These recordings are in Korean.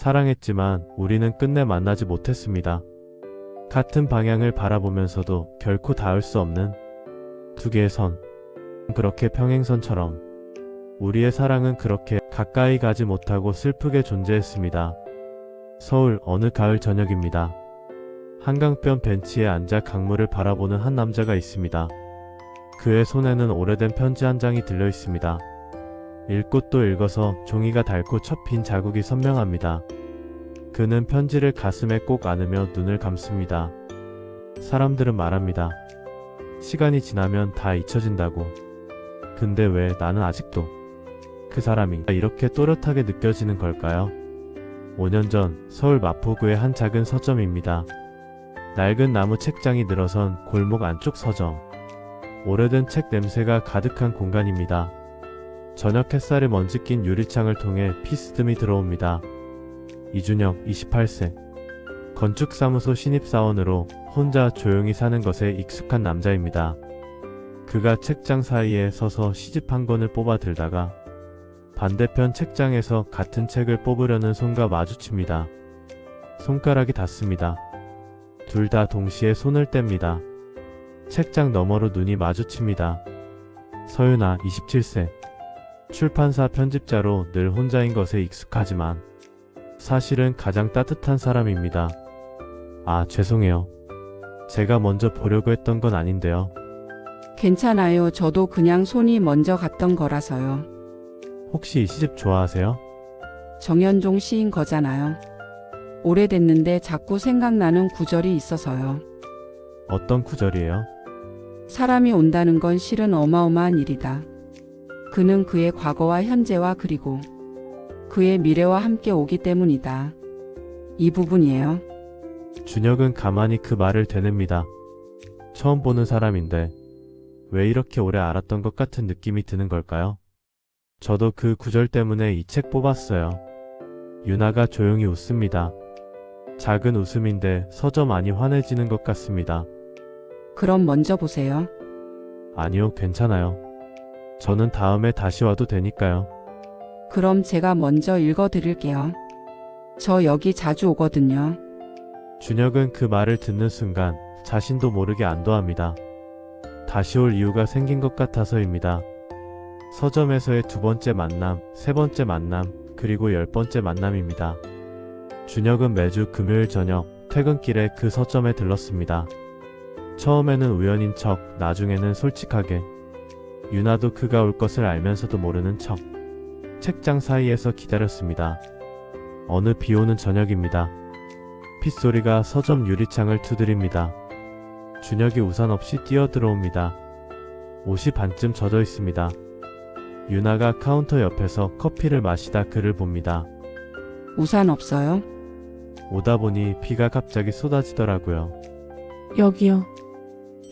사랑했지만 우리는 끝내 만나지 못했습니다. 같은 방향을 바라보면서도 결코 닿을 수 없는 두 개의 선. 그렇게 평행선처럼 우리의 사랑은 그렇게 가까이 가지 못하고 슬프게 존재했습니다. 서울 어느 가을 저녁입니다. 한강변 벤치에 앉아 강물을 바라보는 한 남자가 있습니다. 그의 손에는 오래된 편지 한 장이 들려 있습니다. 읽고 또 읽어서 종이가 닳고 첫 빈 자국이 선명합니다. 그는 편지를 가슴에 꼭 안으며 눈을 감습니다. 사람들은 말합니다. 시간이 지나면 다 잊혀진다고. 근데 왜 나는 아직도 그 사람이 이렇게 또렷하게 느껴지는 걸까요? 5년 전 서울 마포구의 한 작은 서점입니다. 낡은 나무 책장이 늘어선 골목 안쪽 서점. 오래된 책 냄새가 가득한 공간입니다. 저녁 햇살에 먼지 낀 유리창을 통해 피스듬히 들어옵니다. 이준혁 28세. 건축사무소 신입사원으로 혼자 조용히 사는 것에 익숙한 남자입니다. 그가 책장 사이에 서서 시집 한 권을 뽑아 들다가 반대편 책장에서 같은 책을 뽑으려는 손과 마주칩니다. 손가락이 닿습니다. 둘 다 동시에 손을 뗍니다. 책장 너머로 눈이 마주칩니다. 서윤아 27세. 출판사 편집자로 늘 혼자인 것에 익숙하지만 사실은 가장 따뜻한 사람입니다. 아, 죄송해요. 제가 먼저 보려고 했던 건 아닌데요. 괜찮아요. 저도 그냥 손이 먼저 갔던 거라서요. 혹시 이 시집 좋아하세요? 정현종 시인 거잖아요. 오래됐는데 자꾸 생각나는 구절이 있어서요. 어떤 구절이에요? 사람이 온다는 건 실은 어마어마한 일이다. 그는 그의 과거와 현재와 그리고 그의 미래와 함께 오기 때문이다. 이 부분이에요. 준혁은 가만히 그 말을 되냅니다. 처음 보는 사람인데 왜 이렇게 오래 알았던 것 같은 느낌이 드는 걸까요? 저도 그 구절 때문에 이 책 뽑았어요. 유나가 조용히 웃습니다. 작은 웃음인데 서점 안이 환해지는 것 같습니다. 그럼 먼저 보세요. 아니요, 괜찮아요. 저는 다음에 다시 와도 되니까요. 그럼 제가 먼저 읽어드릴게요. 저 여기 자주 오거든요. 준혁은 그 말을 듣는 순간 자신도 모르게 안도합니다. 다시 올 이유가 생긴 것 같아서입니다. 서점에서의 두 번째 만남, 세 번째 만남, 그리고 10번째 만남입니다. 준혁은 매주 금요일 저녁 퇴근길에 그 서점에 들렀습니다. 처음에는 우연인 척, 나중에는 솔직하게. 유나도 그가 올 것을 알면서도 모르는 척. 책장 사이에서 기다렸습니다. 어느 비오는 저녁입니다. 핏소리가 서점 유리창을 두드립니다. 준혁이 우산 없이 뛰어들어옵니다. 옷이 반쯤 젖어 있습니다. 유나가 카운터 옆에서 커피를 마시다 그를 봅니다. 우산 없어요? 오다 보니 비가 갑자기 쏟아지더라고요. 여기요.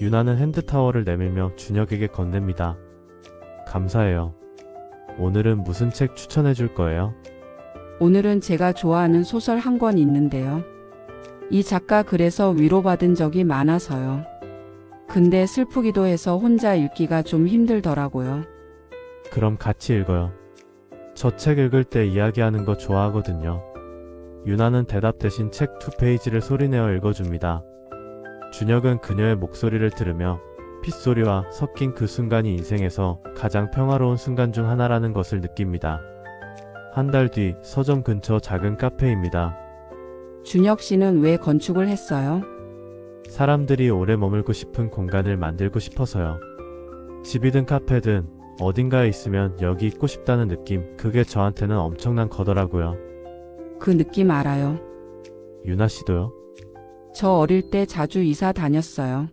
유나는 핸드타월을 내밀며 준혁에게 건넵니다. 감사해요. 오늘은 무슨 책 추천해 줄 거예요? 오늘은 제가 좋아하는 소설 한 권 있는데요. 이 작가 글에서 위로받은 적이 많아서요. 근데 슬프기도 해서 혼자 읽기가 좀 힘들더라고요. 그럼 같이 읽어요. 저 책 읽을 때 이야기하는 거 좋아하거든요. 유나는 대답 대신 책 2페이지를 소리내어 읽어줍니다. 준혁은 그녀의 목소리를 들으며 핏소리와 섞인 그 순간이 인생에서 가장 평화로운 순간 중 하나라는 것을 느낍니다. 한 달 뒤 서점 근처 작은 카페입니다. 준혁 씨는 왜 건축을 했어요? 사람들이 오래 머물고 싶은 공간을 만들고 싶어서요. 집이든 카페든 어딘가에 있으면 여기 있고 싶다는 느낌, 그게 저한테는 엄청난 거더라고요. 그 느낌 알아요. 유나 씨도요? 저 어릴 때 자주 이사 다녔어요.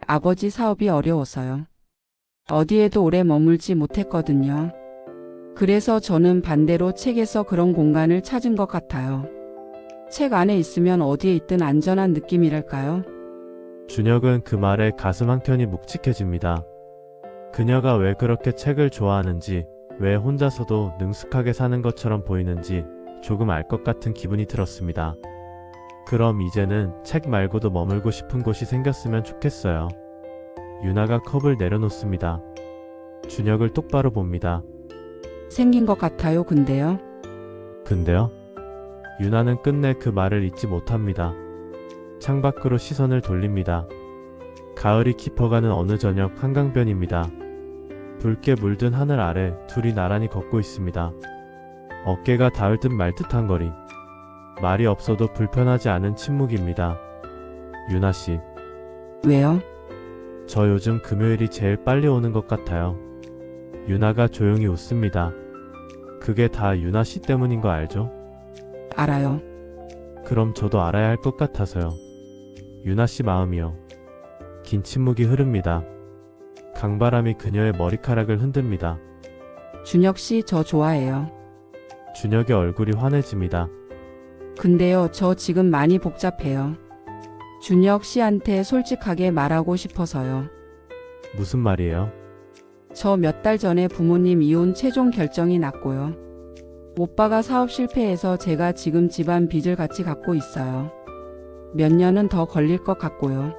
아버지 사업이 어려워서요. 어디에도 오래 머물지 못했거든요. 그래서 저는 반대로 책에서 그런 공간을 찾은 것 같아요. 책 안에 있으면 어디에 있든 안전한 느낌이랄까요? 준혁은 그 말에 가슴 한켠이 묵직해집니다. 그녀가 왜 그렇게 책을 좋아하는지, 왜 혼자서도 능숙하게 사는 것처럼 보이는지 조금 알 것 같은 기분이 들었습니다. 그럼 이제는 책 말고도 머물고 싶은 곳이 생겼으면 좋겠어요. 유나가 컵을 내려놓습니다. 준혁을 똑바로 봅니다. 생긴 것 같아요, 근데요. 근데요? 유나는 끝내 그 말을 잊지 못합니다. 창밖으로 시선을 돌립니다. 가을이 깊어가는 어느 저녁 한강변입니다. 붉게 물든 하늘 아래 둘이 나란히 걷고 있습니다. 어깨가 닿을 듯 말 듯한 거리. 말이 없어도 불편하지 않은 침묵입니다. 유나씨, 왜요? 저 요즘 금요일이 제일 빨리 오는 것 같아요. 유나가 조용히 웃습니다. 그게 다 유나씨 때문인 거 알죠? 알아요. 그럼 저도 알아야 할 것 같아서요. 유나씨 마음이요. 긴 침묵이 흐릅니다. 강바람이 그녀의 머리카락을 흔듭니다. 준혁 씨 저 좋아해요. 준혁의 얼굴이 환해집니다. 근데요, 저 지금 많이 복잡해요. 준혁 씨한테 솔직하게 말하고 싶어서요. 무슨 말이에요? 저 몇 달 전에 부모님 이혼 최종 결정이 났고요. 오빠가 사업 실패해서 제가 지금 집안 빚을 같이 갖고 있어요. 몇 년은 더 걸릴 것 같고요.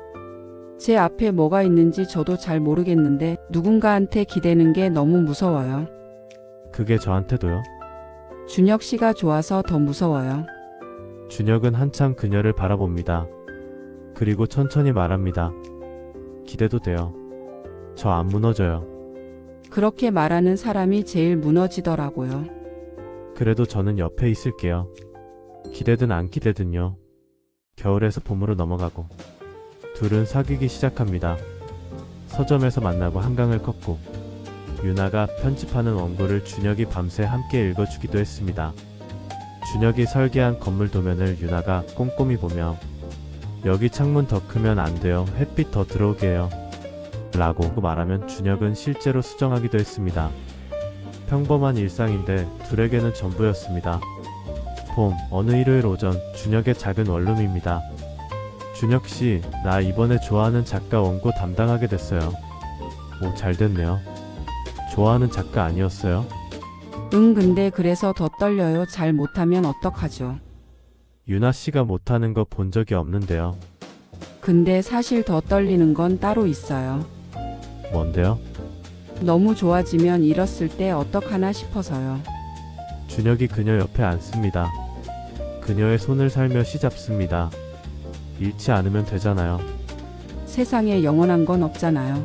제 앞에 뭐가 있는지 저도 잘 모르겠는데 누군가한테 기대는 게 너무 무서워요. 그게 저한테도요? 준혁 씨가 좋아서 더 무서워요. 준혁은 한참 그녀를 바라봅니다. 그리고 천천히 말합니다. 기대도 돼요. 저 안 무너져요. 그렇게 말하는 사람이 제일 무너지더라고요. 그래도 저는 옆에 있을게요. 기대든 안 기대든요. 겨울에서 봄으로 넘어가고 둘은 사귀기 시작합니다. 서점에서 만나고 한강을 걷고 유나가 편집하는 원고를 준혁이 밤새 함께 읽어주기도 했습니다. 준혁이 설계한 건물 도면을 유나가 꼼꼼히 보며 여기 창문 더 크면 안 돼요. 햇빛 더 들어오게 해요. 라고 말하면 준혁은 실제로 수정하기도 했습니다. 평범한 일상인데 둘에게는 전부였습니다. 봄, 어느 일요일 오전 준혁의 작은 원룸입니다. 준혁씨, 나 이번에 좋아하는 작가 원고 담당하게 됐어요. 오, 잘 됐네요. 좋아하는 작가 아니었어요? 근데 그래서 더 떨려요. 잘 못하면 어떡하죠? 유나씨가 못하는 거 본 적이 없는데요. 근데 사실 더 떨리는 건 따로 있어요. 뭔데요? 너무 좋아지면 잃었을 때 어떡하나 싶어서요. 준혁이 그녀 옆에 앉습니다. 그녀의 손을 살며시 잡습니다. 잃지 않으면 되잖아요. 세상에 영원한 건 없잖아요.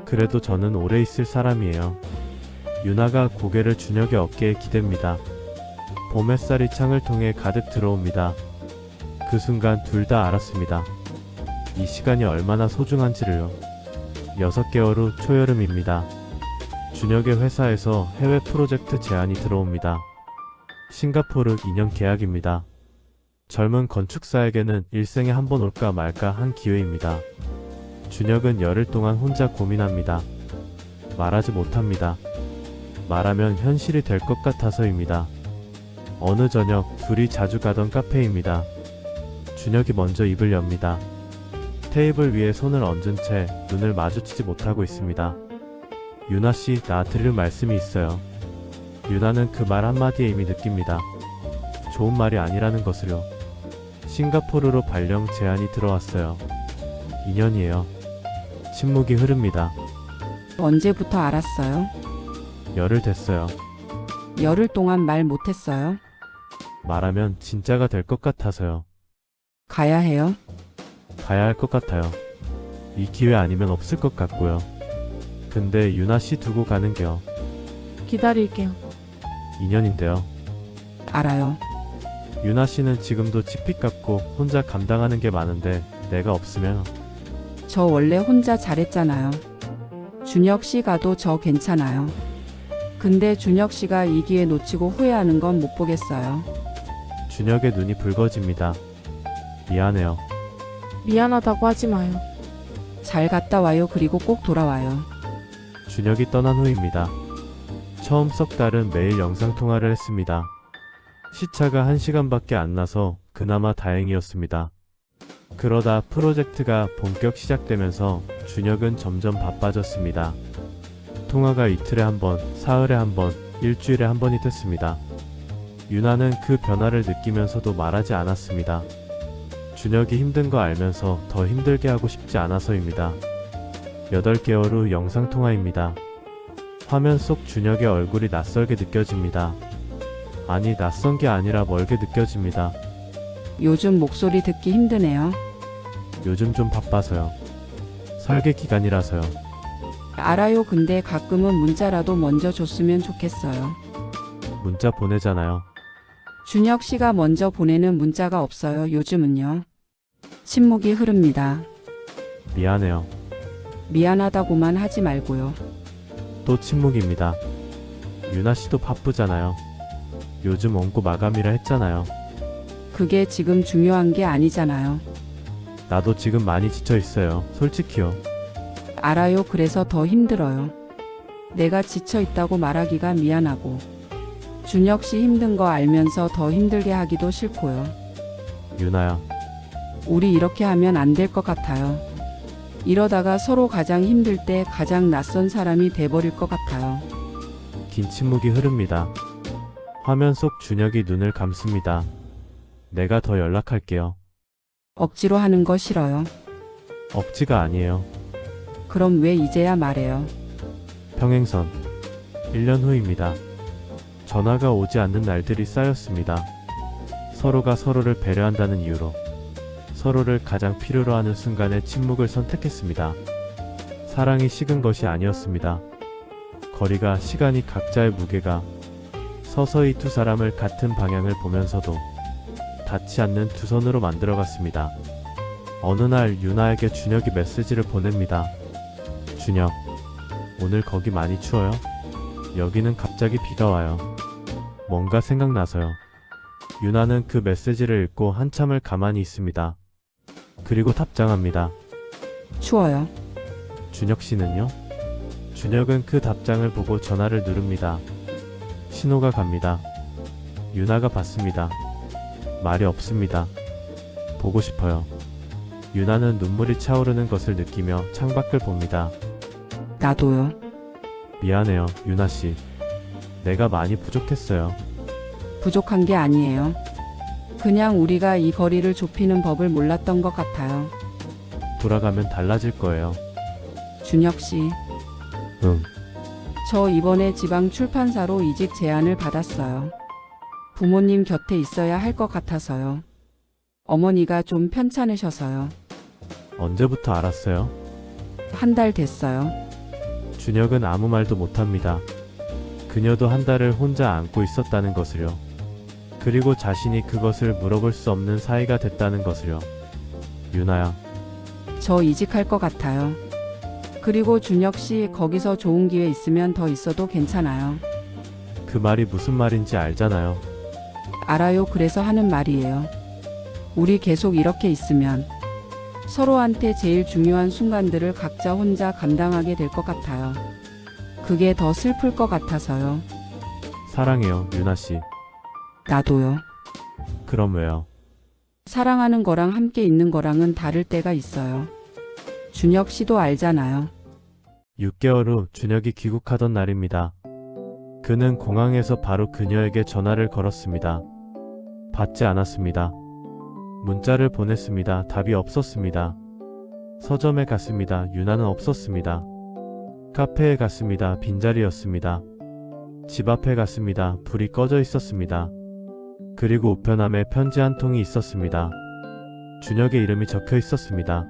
그래도 저는 오래 있을 사람이에요. 유나가 고개를 준혁의 어깨에 기댑니다. 봄 햇살이 창을 통해 가득 들어옵니다. 그 순간 둘 다 알았습니다. 이 시간이 얼마나 소중한지를요. 6개월 후 초여름입니다. 준혁의 회사에서 해외 프로젝트 제안이 들어옵니다. 싱가포르 2년 계약입니다. 젊은 건축사에게는 일생에 한 번 올까 말까 한 기회입니다. 준혁은 열흘 동안 혼자 고민합니다. 말하지 못합니다. 말하면 현실이 될 것 같아서입니다. 어느 저녁 둘이 자주 가던 카페입니다. 준혁이 먼저 입을 엽니다. 테이블 위에 손을 얹은 채 눈을 마주치지 못하고 있습니다. 유나씨, 나 드릴 말씀이 있어요. 유나는 그 말 한마디에 이미 느낍니다. 좋은 말이 아니라는 것을요. 싱가포르로 발령 제안이 들어왔어요. 2년이에요. 침묵이 흐릅니다. 언제부터 알았어요? 열흘 됐어요. 열흘 동안 말 못했어요? 말하면 진짜가 될 것 같아서요. 가야 해요? 가야 할 것 같아요. 이 기회 아니면 없을 것 같고요. 근데 유나씨 두고 가는 게요. 기다릴게요. 2년인데요. 알아요. 유나씨는 지금도 집빚 갚고 혼자 감당하는 게 많은데 내가 없으면 저 원래 혼자 잘했잖아요. 준혁 씨 가도 저 괜찮아요. 근데 준혁 씨가 이 기회 놓치고 후회하는 건 못 보겠어요. 준혁의 눈이 붉어집니다. 미안해요. 미안하다고 하지 마요. 잘 갔다 와요. 그리고 꼭 돌아와요. 준혁이 떠난 후입니다. 처음 석 달은 매일 영상통화를 했습니다. 시차가 1시간밖에 안 나서 그나마 다행이었습니다. 그러다 프로젝트가 본격 시작되면서 준혁은 점점 바빠졌습니다. 통화가 이틀에 한 번, 사흘에 한 번, 일주일에 한 번이 됐습니다. 유나는 그 변화를 느끼면서도 말하지 않았습니다. 준혁이 힘든 거 알면서 더 힘들게 하고 싶지 않아서입니다. 8개월 후 영상통화입니다. 화면 속 준혁의 얼굴이 낯설게 느껴집니다. 아니, 낯선 게 아니라 멀게 느껴집니다. 요즘 목소리 듣기 힘드네요. 요즘 좀 바빠서요. 설계 기간이라서요. 알아요. 근데 가끔은 문자라도 먼저 줬으면 좋겠어요. 문자 보내잖아요. 준혁 씨가 먼저 보내는 문자가 없어요. 요즘은요. 침묵이 흐릅니다. 미안해요. 미안하다고만 하지 말고요. 또 침묵입니다. 유나 씨도 바쁘잖아요. 요즘 원고 마감이라 했잖아요. 그게 지금 중요한 게 아니잖아요. 나도 지금 많이 지쳐 있어요. 솔직히요. 알아요. 그래서 더 힘들어요. 내가 지쳐 있다고 말하기가 미안하고, 준혁 씨 힘든 거 알면서 더 힘들게 하기도 싫고요. 유나야, 우리 이렇게 하면 안 될 것 같아요. 이러다가 서로 가장 힘들 때 가장 낯선 사람이 돼버릴 것 같아요. 긴 침묵이 흐릅니다. 화면 속 준혁이 눈을 감습니다. 내가 더 연락할게요. 억지로 하는 거 싫어요. 억지가 아니에요. 그럼 왜 이제야 말해요? 평행선. 1년 후입니다. 전화가 오지 않는 날들이 쌓였습니다. 서로가 서로를 배려한다는 이유로 서로를 가장 필요로 하는 순간에 침묵을 선택했습니다. 사랑이 식은 것이 아니었습니다. 거리가, 시간이, 각자의 무게가 서서히 두 사람을 같은 방향을 보면서도 닿지 않는 두 손으로 만들어갔습니다. 어느 날 유나에게 준혁이 메시지를 보냅니다. 준혁, 오늘 거기 많이 추워요? 여기는 갑자기 비가 와요. 뭔가 생각나서요. 유나는 그 메시지를 읽고 한참을 가만히 있습니다. 그리고 답장합니다. 추워요. 준혁 씨는요? 준혁은 그 답장을 보고 전화를 누릅니다. 신호가 갑니다. 유나가 받습니다. 말이 없습니다. 보고 싶어요. 유나는 눈물이 차오르는 것을 느끼며 창밖을 봅니다. 나도요. 미안해요, 유나 씨. 내가 많이 부족했어요. 부족한 게 아니에요. 그냥 우리가 이 거리를 좁히는 법을 몰랐던 것 같아요. 돌아가면 달라질 거예요. 준혁 씨, 응. 저 이번에 지방 출판사로 이직 제안을 받았어요. 부모님 곁에 있어야 할 것 같아서요. 어머니가 좀 편찮으셔서요. 언제부터 알았어요? 한 달 됐어요. 준혁은 아무 말도 못합니다. 그녀도 한 달을 혼자 안고 있었다는 것을요. 그리고 자신이 그것을 물어볼 수 없는 사이가 됐다는 것을요. 유나야, 저 이직할 것 같아요. 그리고 준혁 씨 거기서 좋은 기회 있으면 더 있어도 괜찮아요. 그 말이 무슨 말인지 알잖아요. 알아요. 그래서 하는 말이에요. 우리 계속 이렇게 있으면 서로한테 제일 중요한 순간들을 각자 혼자 감당하게 될 것 같아요. 그게 더 슬플 것 같아서요. 사랑해요, 유나 씨. 나도요. 그럼 왜요? 사랑하는 거랑 함께 있는 거랑은 다를 때가 있어요. 준혁 씨도 알잖아요. 6개월 후 준혁이 귀국하던 날입니다. 그는 공항에서 바로 그녀에게 전화를 걸었습니다. 받지 않았습니다. 문자를 보냈습니다. 답이 없었습니다. 서점에 갔습니다. 유나는 없었습니다. 카페에 갔습니다. 빈자리였습니다. 집 앞에 갔습니다. 불이 꺼져 있었습니다. 그리고 우편함에 편지 한 통이 있었습니다. 준혁의 이름이 적혀 있었습니다.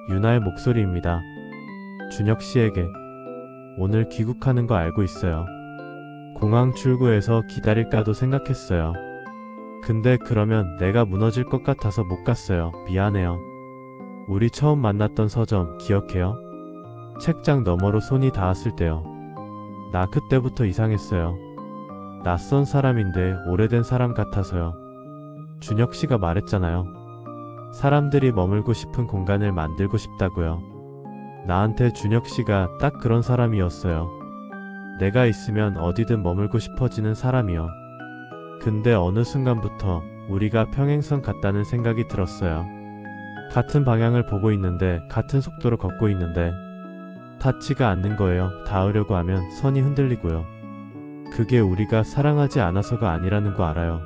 유나의 목소리입니다. 준혁 씨에게 오늘 귀국하는 거 알고 있어요. 공항 출구에서 기다릴까도 생각했어요. 근데 그러면 내가 무너질 것 같아서 못 갔어요. 미안해요. 우리 처음 만났던 서점 기억해요? 책장 너머로 손이 닿았을 때요. 나 그때부터 이상했어요. 낯선 사람인데 오래된 사람 같아서요. 준혁 씨가 말했잖아요. 사람들이 머물고 싶은 공간을 만들고 싶다고요. 나한테 준혁 씨가 딱 그런 사람이었어요. 내가 있으면 어디든 머물고 싶어지는 사람이요. 근데 어느 순간부터 우리가 평행선 같다는 생각이 들었어요. 같은 방향을 보고 있는데 같은 속도로 걷고 있는데 닿지가 않는 거예요. 닿으려고 하면 선이 흔들리고요. 그게 우리가 사랑하지 않아서가 아니라는 거 알아요.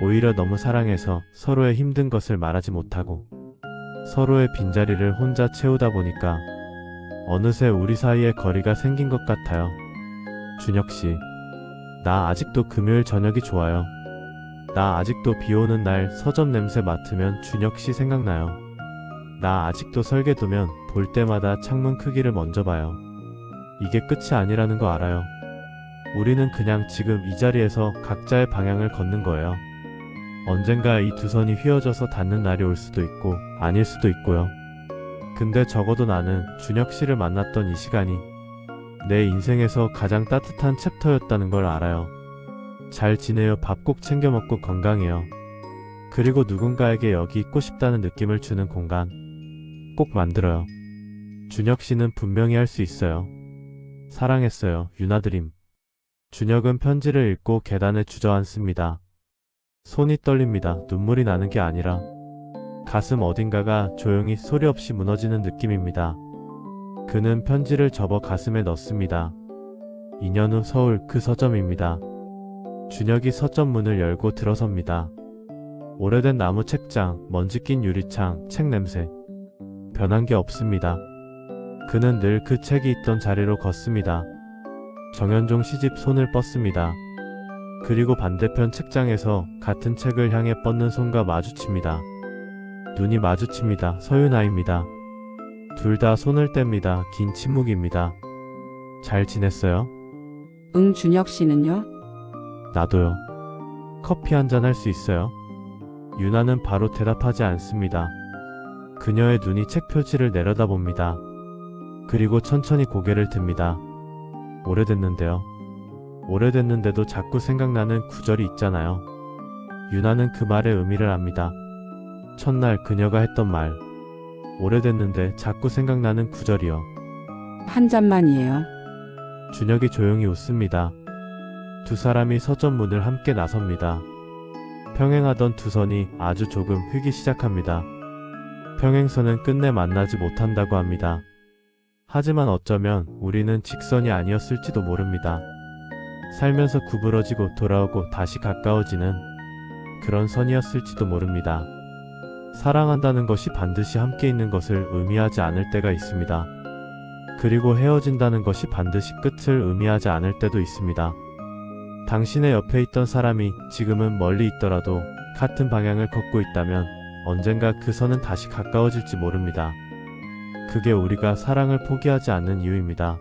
오히려 너무 사랑해서 서로의 힘든 것을 말하지 못하고 서로의 빈자리를 혼자 채우다 보니까 어느새 우리 사이에 거리가 생긴 것 같아요. 준혁 씨, 나 아직도 금요일 저녁이 좋아요. 나 아직도 비 오는 날 서점 냄새 맡으면 준혁 씨 생각나요. 나 아직도 설계 두면 볼 때마다 창문 크기를 먼저 봐요. 이게 끝이 아니라는 거 알아요. 우리는 그냥 지금 이 자리에서 각자의 방향을 걷는 거예요. 언젠가 이 두 선이 휘어져서 닿는 날이 올 수도 있고 아닐 수도 있고요. 근데 적어도 나는 준혁 씨를 만났던 이 시간이 내 인생에서 가장 따뜻한 챕터였다는 걸 알아요. 잘 지내요. 밥 꼭 챙겨 먹고 건강해요. 그리고 누군가에게 여기 있고 싶다는 느낌을 주는 공간 꼭 만들어요. 준혁 씨는 분명히 할 수 있어요. 사랑했어요. 유나드림. 준혁은 편지를 읽고 계단에 주저앉습니다. 손이 떨립니다. 눈물이 나는 게 아니라 가슴 어딘가가 조용히 소리 없이 무너지는 느낌입니다. 그는 편지를 접어 가슴에 넣습니다. 2년 후 서울 그 서점입니다. 준혁이 서점 문을 열고 들어섭니다. 오래된 나무 책장, 먼지 낀 유리창, 책 냄새. 변한 게 없습니다. 그는 늘 그 책이 있던 자리로 걷습니다. 정현종 시집 손을 뻗습니다. 그리고 반대편 책장에서 같은 책을 향해 뻗는 손과 마주칩니다. 눈이 마주칩니다. 서윤아입니다. 둘 다 손을 뗍니다. 긴 침묵입니다. 잘 지냈어요? 응, 준혁 씨는요? 나도요. 커피 한잔 할 수 있어요? 유나는 바로 대답하지 않습니다. 그녀의 눈이 책 표지를 내려다봅니다. 그리고 천천히 고개를 듭니다. 오래됐는데요. 오래됐는데도 자꾸 생각나는 구절이 있잖아요. 유나는 그 말의 의미를 압니다. 첫날 그녀가 했던 말. 오래됐는데 자꾸 생각나는 구절이요. 한 잔만이에요. 준혁이 조용히 웃습니다. 두 사람이 서점 문을 함께 나섭니다. 평행하던 두 선이 아주 조금 휘기 시작합니다. 평행선은 끝내 만나지 못한다고 합니다. 하지만 어쩌면 우리는 직선이 아니었을지도 모릅니다. 살면서 구부러지고 돌아오고 다시 가까워지는 그런 선이었을지도 모릅니다. 사랑한다는 것이 반드시 함께 있는 것을 의미하지 않을 때가 있습니다. 그리고 헤어진다는 것이 반드시 끝을 의미하지 않을 때도 있습니다. 당신의 옆에 있던 사람이 지금은 멀리 있더라도 같은 방향을 걷고 있다면 언젠가 그 선은 다시 가까워질지 모릅니다. 그게 우리가 사랑을 포기하지 않는 이유입니다.